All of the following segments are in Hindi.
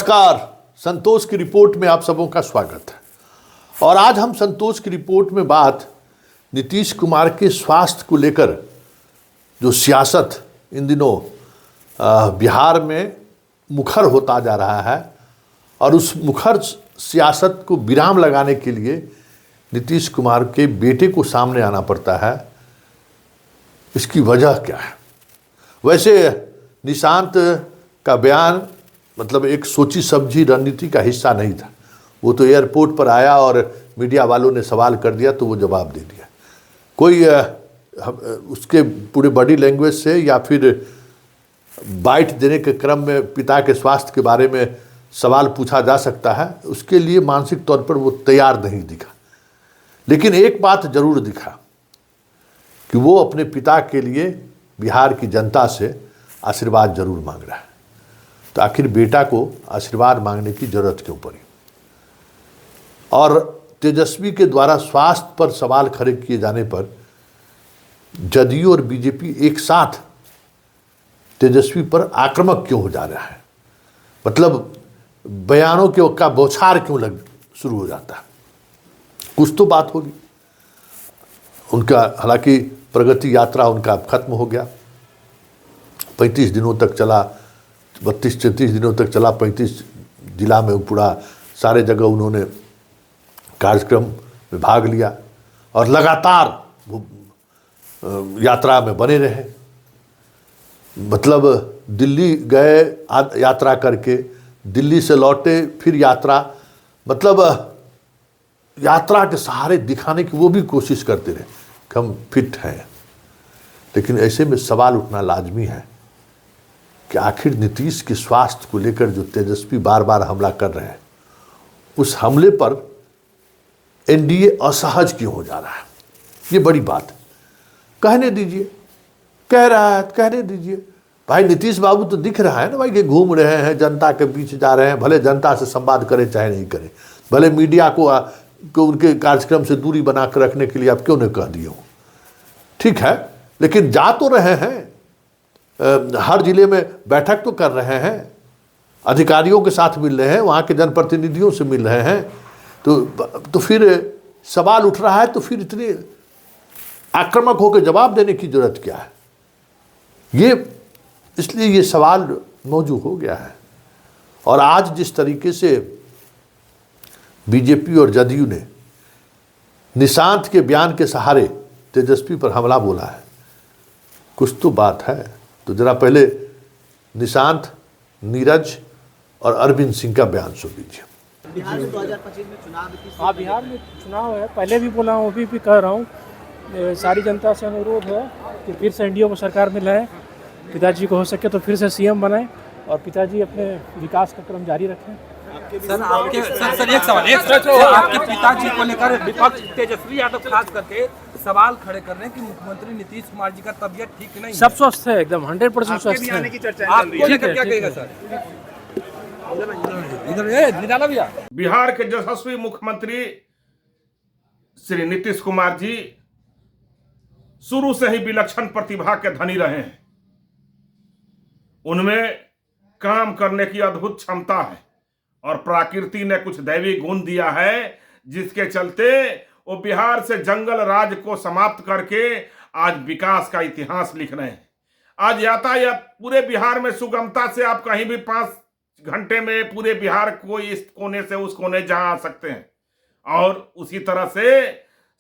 नमस्कार, संतोष की रिपोर्ट में आप सबों का स्वागत है। और आज हम संतोष की रिपोर्ट में बात नीतीश कुमार के स्वास्थ्य को लेकर जो सियासत इन दिनों बिहार में मुखर होता जा रहा है और उस मुखर सियासत को विराम लगाने के लिए नीतीश कुमार के बेटे को सामने आना पड़ता है। इसकी वजह क्या है? वैसे निशांत का बयान मतलब एक सोची समझी रणनीति का हिस्सा नहीं था। वो तो एयरपोर्ट पर आया और मीडिया वालों ने सवाल कर दिया तो वो जवाब दे दिया। कोई उसके पूरे बॉडी लैंग्वेज से या फिर बाइट देने के क्रम में पिता के स्वास्थ्य के बारे में सवाल पूछा जा सकता है, उसके लिए मानसिक तौर पर वो तैयार नहीं दिखा। लेकिन एक बात जरूर दिखा कि वो अपने पिता के लिए बिहार की जनता से आशीर्वाद जरूर मांग रहा है। तो आखिर बेटा को आशीर्वाद मांगने की जरूरत क्यों पड़ी? और तेजस्वी के द्वारा स्वास्थ्य पर सवाल खड़े किए जाने पर जदयू और बीजेपी एक साथ तेजस्वी पर आक्रामक क्यों हो जा रहा है? मतलब बयानों के का बौछार क्यों शुरू हो जाता है? कुछ तो बात होगी। उनका हालांकि प्रगति यात्रा उनका खत्म हो गया। 35 दिनों तक चला, 32-33 दिनों तक चला। 35 जिला में पूरा सारे जगह उन्होंने कार्यक्रम में भाग लिया और लगातार वो यात्रा में बने रहे। मतलब दिल्ली गए यात्रा करके, दिल्ली से लौटे फिर यात्रा, मतलब यात्रा के सहारे दिखाने की वो भी कोशिश करते रहे कि हम फिट हैं। लेकिन ऐसे में सवाल उठना लाजमी है कि आखिर नीतीश के स्वास्थ्य को लेकर जो तेजस्वी बार बार हमला कर रहे हैं, उस हमले पर एनडीए असहज क्यों हो जा रहा है? ये बड़ी बात है। कहने दीजिए, कह रहा है, कहने दीजिए। भाई नीतीश बाबू तो दिख रहा है ना भाई कि घूम रहे हैं, जनता के बीच जा रहे हैं। भले जनता से संवाद करें चाहे नहीं करें, भले मीडिया को उनके कार्यक्रम से दूरी बना कर रखने के लिए आप क्यों नहीं कह दिए हो, ठीक है। लेकिन जा तो रहे हैं, हर जिले में बैठक तो कर रहे हैं, अधिकारियों के साथ मिल रहे हैं, वहाँ के जनप्रतिनिधियों से मिल रहे हैं। तो फिर सवाल उठ रहा है, तो फिर इतनी आक्रामक होकर जवाब देने की जरूरत क्या है? इसलिए ये सवाल मौजूद हो गया है। और आज जिस तरीके से बीजेपी और जदयू ने निशांत के बयान के सहारे तेजस्वी पर हमला बोला है, कुछ तो बात है। तो जरा पहले निशांत, नीरज और अरविंद सिंह का बयान सुन लीजिए। बिहार में 2025 में चुनाव, हाँ बिहार में चुनाव है। पहले भी बोला हूँ, अभी भी कह रहा हूँ, सारी जनता से अनुरोध है कि फिर से एनडीए को सरकार में लाएं, पिताजी को हो सके तो फिर से सीएम बनाएं और पिताजी अपने विकास का क्रम जारी रखें। सर एक सवाल, आपके पिताजी को लेकर विपक्ष तेजस्वी यादव खास करके सवाल खड़े कर रहे हैं कि मुख्यमंत्री नीतीश कुमार जी का तबियत ठीक नहीं, सब स्वस्थ है, एकदम 100% स्वस्थ है। आपको लेकर क्या कहेगा सर? इधर भैया। बिहार के यशस्वी मुख्यमंत्री श्री नीतीश कुमार जी शुरू से ही विलक्षण प्रतिभा के धनी रहे हैं। उनमें काम करने की अद्भुत क्षमता है और प्रकृति ने कुछ दैवी गुण दिया है, जिसके चलते वो बिहार से जंगल राज को समाप्त करके आज विकास का इतिहास लिख रहे हैं। आज यातायात पूरे बिहार में सुगमता से आप कहीं भी 5 घंटे में पूरे बिहार को इस कोने से उस कोने जा आ सकते हैं। और उसी तरह से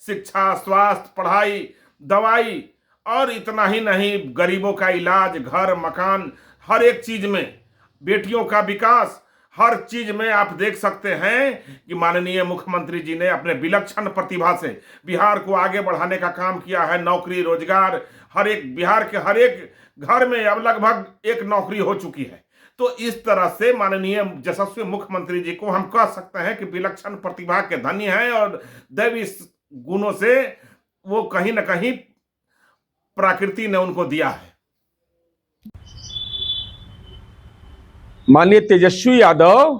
शिक्षा, स्वास्थ्य, पढ़ाई, दवाई और इतना ही नहीं, गरीबों का इलाज, घर, मकान, हर एक चीज में, बेटियों का विकास, हर चीज में आप देख सकते हैं कि माननीय मुख्यमंत्री जी ने अपने विलक्षण प्रतिभा से बिहार को आगे बढ़ाने का काम किया है। नौकरी, रोजगार, हर एक बिहार के हर एक घर में अब लगभग एक नौकरी हो चुकी है। तो इस तरह से माननीय यशस्वी मुख्यमंत्री जी को हम कह सकते हैं कि विलक्षण प्रतिभा के धनी हैं और दैवी गुणों से वो कहीं ना कहीं प्रकृति ने उनको दिया है। माननीय तेजस्वी यादव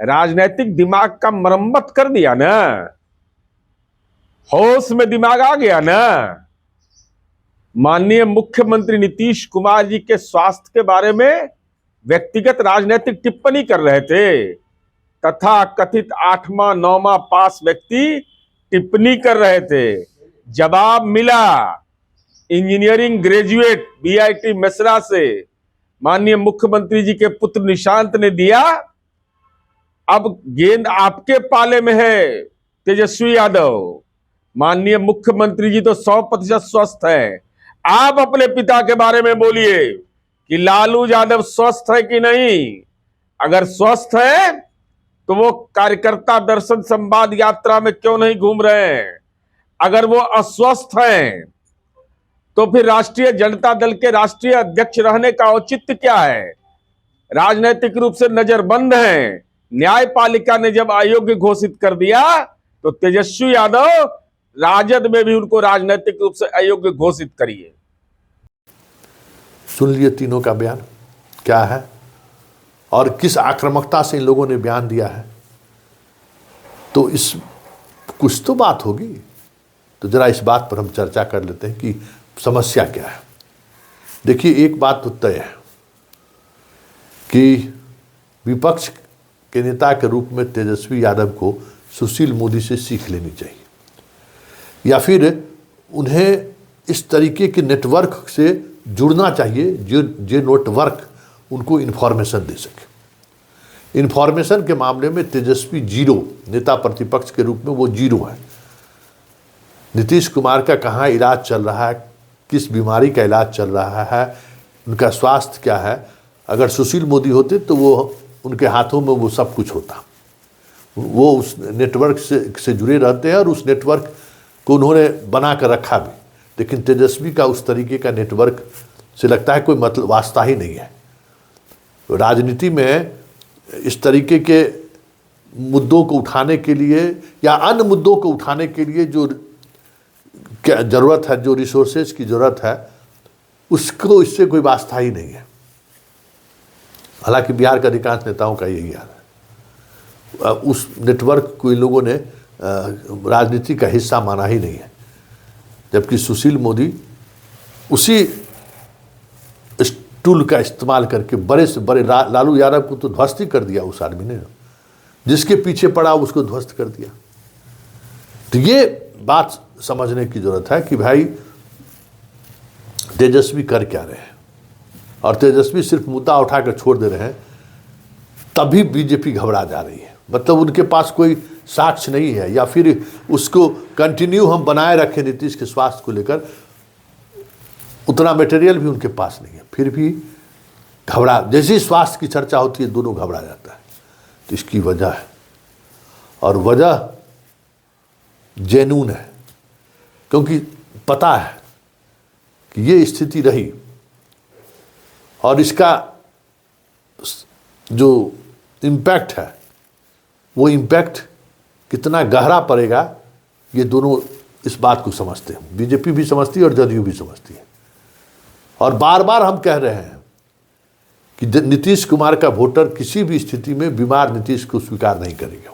राजनीतिक दिमाग का मरम्मत कर दिया ना, होश में दिमाग आ गया ना। माननीय मुख्यमंत्री नीतीश कुमार जी के स्वास्थ्य के बारे में व्यक्तिगत राजनीतिक टिप्पणी कर रहे थे। तथा कथित 8वां 9वां पास व्यक्ति टिप्पणी कर रहे थे। जवाब मिला इंजीनियरिंग ग्रेजुएट बीआईटी मिश्रा से, माननीय मुख्यमंत्री जी के पुत्र निशांत ने दिया। अब गेंद आपके पाले में है तेजस्वी यादव। माननीय मुख्यमंत्री जी तो 100% स्वस्थ हैं। आप अपने पिता के बारे में बोलिए कि लालू यादव स्वस्थ है कि नहीं। अगर स्वस्थ है तो वो कार्यकर्ता दर्शन संवाद यात्रा में क्यों नहीं घूम रहे हैं। अगर वो अस्वस्थ हैं तो फिर राष्ट्रीय जनता दल के राष्ट्रीय अध्यक्ष रहने का औचित्य क्या है। राजनीतिक रूप से नजरबंद हैं। न्यायपालिका ने जब अयोग्य घोषित कर दिया तो तेजस्वी यादव राजद में भी उनको राजनीतिक रूप से अयोग्य घोषित करिए। सुन लिए तीनों का बयान क्या है और किस आक्रामकता से इन लोगों ने बयान दिया है। तो इस कुछ तो बात होगी। तो जरा इस बात पर हम चर्चा कर लेते हैं कि समस्या क्या है। देखिए, एक बात तो तय है कि विपक्ष के नेता के रूप में तेजस्वी यादव को सुशील मोदी से सीख लेनी चाहिए या फिर उन्हें इस तरीके के नेटवर्क से जुड़ना चाहिए जो नेटवर्क उनको इन्फॉर्मेशन दे सके। इन्फॉर्मेशन के मामले में तेजस्वी जीरो, नेता प्रतिपक्ष के रूप में वो जीरो है। नीतीश कुमार का कहाँ इलाज चल रहा है, किस बीमारी का इलाज चल रहा है, उनका स्वास्थ्य क्या है। अगर सुशील मोदी होते तो वो उनके हाथों में वो सब कुछ होता। वो उस नेटवर्क से जुड़े रहते हैं और उस नेटवर्क को उन्होंने बना कर रखा भी। लेकिन तेजस्वी का उस तरीके का नेटवर्क से लगता है कोई मतलब वास्ता ही नहीं है। राजनीति में इस तरीके के मुद्दों को उठाने के लिए या अन्य मुद्दों को उठाने के लिए जो ज़रूरत है, जो रिसोर्सेज की ज़रूरत है, उसको इससे कोई वास्ता ही नहीं है। हालांकि बिहार के अधिकांश नेताओं का यही हाल है। उस नेटवर्क को इन लोगों ने राजनीति का हिस्सा माना ही नहीं है। जबकि सुशील मोदी उसी टूल का इस्तेमाल करके बड़े से बड़े लालू यादव को तो ध्वस्त ही कर दिया उस आदमी ने। जिसके पीछे पड़ा उसको ध्वस्त कर दिया। तो ये बात समझने की जरूरत है कि भाई तेजस्वी कर क्या रहे हैं। और तेजस्वी सिर्फ मुद्दा उठाकर छोड़ दे रहे हैं, तभी बीजेपी घबरा जा रही है। मतलब उनके पास कोई साक्ष्य नहीं है या फिर उसको कंटिन्यू हम बनाए रखें नीतीश के स्वास्थ्य को लेकर, उतना मटेरियल भी उनके पास नहीं है। फिर भी घबरा, जैसे स्वास्थ्य की चर्चा होती है दोनों घबरा जाता है। तो इसकी वजह है और वजह जेन्युइन है, क्योंकि पता है कि ये स्थिति रही और इसका जो इम्पैक्ट है वो इम्पैक्ट कितना गहरा पड़ेगा, ये दोनों इस बात को समझते हैं। बीजेपी भी समझती है और जदयू भी समझती है। और बार बार हम कह रहे हैं कि नीतीश कुमार का वोटर किसी भी स्थिति में बीमार नीतीश को स्वीकार नहीं करेगा।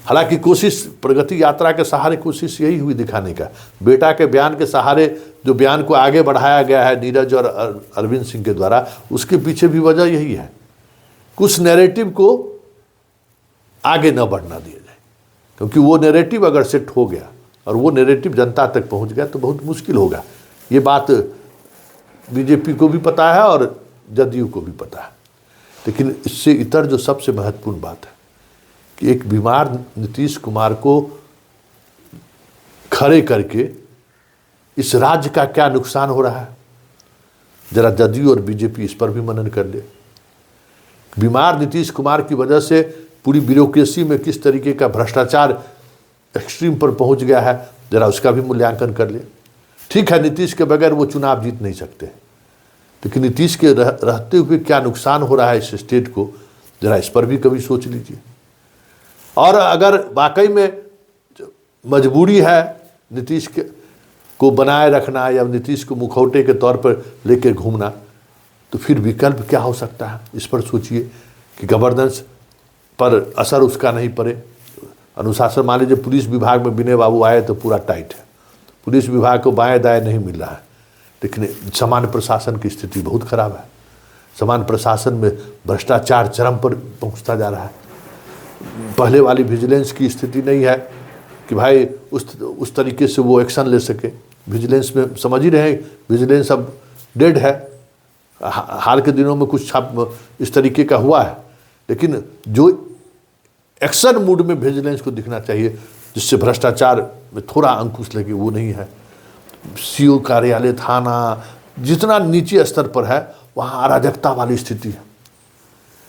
हालांकि कोशिश प्रगति यात्रा के सहारे कोशिश यही हुई दिखाने का, बेटा के बयान के सहारे जो बयान को आगे बढ़ाया गया है नीरज और अरविंद सिंह के द्वारा, उसके पीछे भी वजह यही है, कुछ नैरेटिव को आगे न बढ़ना दिया जाए। क्योंकि वो नैरेटिव अगर सेट हो गया और वो नैरेटिव जनता तक पहुंच गया तो बहुत मुश्किल होगा। ये बात बीजेपी को भी पता है और जदयू को भी पता है। लेकिन इससे इतर जो सबसे महत्वपूर्ण बात है कि एक बीमार नीतीश कुमार को खड़े करके इस राज्य का क्या नुकसान हो रहा है, जरा जदयू और बीजेपी इस पर भी मनन कर ले। बीमार नीतीश कुमार की वजह से पूरी ब्यूरोक्रेसी में किस तरीके का भ्रष्टाचार एक्सट्रीम पर पहुंच गया है, जरा उसका भी मूल्यांकन कर ले। ठीक है, नीतीश के बगैर वो चुनाव जीत नहीं सकते, लेकिन नीतीश के रहते हुए क्या नुकसान हो रहा है इस स्टेट को, जरा इस पर भी कभी सोच लीजिए। और अगर वाकई में मजबूरी है नीतीश को बनाए रखना या नीतीश को मुखौटे के तौर पर लेकर घूमना, तो फिर विकल्प क्या हो सकता है, इस पर सोचिए कि गवर्नेंस पर असर उसका नहीं पड़े। अनुशासन, मान लीजिए पुलिस विभाग में विनय बाबू आए तो पूरा टाइट है, पुलिस विभाग को बाएं दाएं नहीं मिल रहा है, लेकिन सामान्य प्रशासन की स्थिति बहुत खराब है। समान प्रशासन में भ्रष्टाचार चरम पर पहुंचता जा रहा है। पहले वाली विजिलेंस की स्थिति नहीं है कि भाई उस तरीके से वो एक्शन ले सके। विजिलेंस में समझ ही रहे, विजिलेंस अब डेड है। हाल के दिनों में कुछ छाप इस तरीके का हुआ है, लेकिन जो एक्शन मूड में विजिलेंस को दिखना चाहिए जिससे भ्रष्टाचार में थोड़ा अंकुश लगे, वो नहीं है। सीओ कार्यालय, थाना, जितना नीचे स्तर पर है वहाँ अराजकता वाली स्थिति है।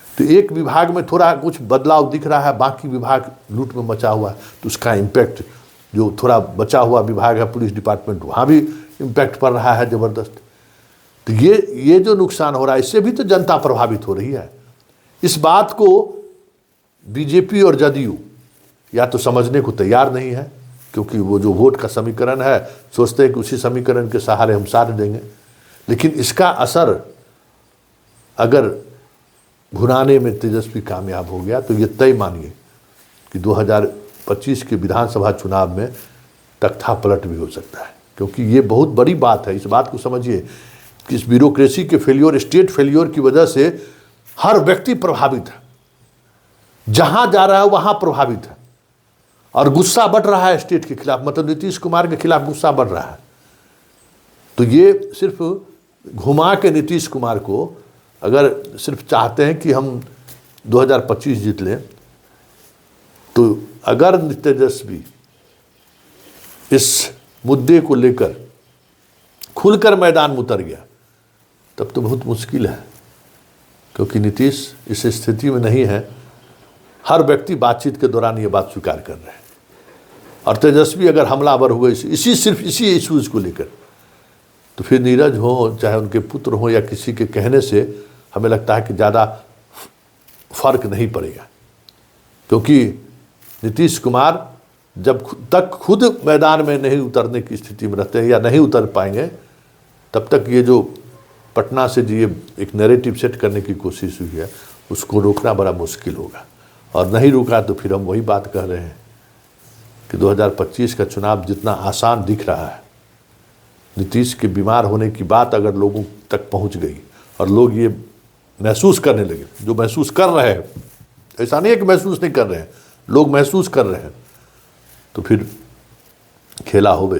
तो एक विभाग में थोड़ा कुछ बदलाव दिख रहा है, बाकी विभाग लूट में मचा हुआ है, तो उसका इम्पैक्ट जो थोड़ा बचा हुआ विभाग है पुलिस डिपार्टमेंट, वहाँ भी इम्पैक्ट पड़ रहा है ज़बरदस्त। तो ये जो नुकसान हो रहा है, इससे भी तो जनता प्रभावित हो रही है। इस बात को बीजेपी और जदयू या तो समझने को तैयार नहीं है, क्योंकि वो जो वोट का समीकरण है सोचते हैं कि उसी समीकरण के सहारे हम साथ देंगे। लेकिन इसका असर अगर भुनाने में तेजस्वी कामयाब हो गया तो ये तय मानिए कि 2025 के विधानसभा चुनाव में तख्ता पलट भी हो सकता है, क्योंकि ये बहुत बड़ी बात है। इस बात को समझिए कि इस ब्यूरोक्रेसी के फेलियर, स्टेट फेलियर की वजह से हर व्यक्ति प्रभावित है, जहां जा रहा है वहां प्रभावित है, और गुस्सा बढ़ रहा है स्टेट के खिलाफ, मतलब नीतीश कुमार के खिलाफ गुस्सा बढ़ रहा है। तो ये सिर्फ घुमा के नीतीश कुमार को अगर सिर्फ चाहते हैं कि हम 2025 जीत लें, तो अगर तेजस्वी इस मुद्दे को लेकर खुलकर मैदान में उतर गया तब तो बहुत मुश्किल है, क्योंकि नीतीश इस स्थिति में नहीं है। हर व्यक्ति बातचीत के दौरान ये बात स्वीकार कर रहे हैं, और तेजस्वी अगर हमलावर हुए सिर्फ इसी इश्यूज़ को लेकर, तो फिर नीरज हो, चाहे उनके पुत्र हो या किसी के कहने से हमें लगता है कि ज़्यादा फर्क नहीं पड़ेगा। क्योंकि नीतीश कुमार जब तक खुद मैदान में नहीं उतरने की स्थिति में रहते हैं या नहीं उतर पाएंगे, तब तक ये जो पटना से जो ये एक नैरेटिव सेट करने की कोशिश हुई है उसको रोकना बड़ा मुश्किल होगा। और नहीं रुका तो फिर हम वही बात कह रहे हैं कि 2025 का चुनाव जितना आसान दिख रहा है, नीतीश के बीमार होने की बात अगर लोगों तक पहुंच गई और लोग ये महसूस करने लगे, जो महसूस कर रहे हैं, ऐसा नहीं है कि महसूस नहीं कर रहे हैं, लोग महसूस कर रहे हैं, तो फिर खेला होवे।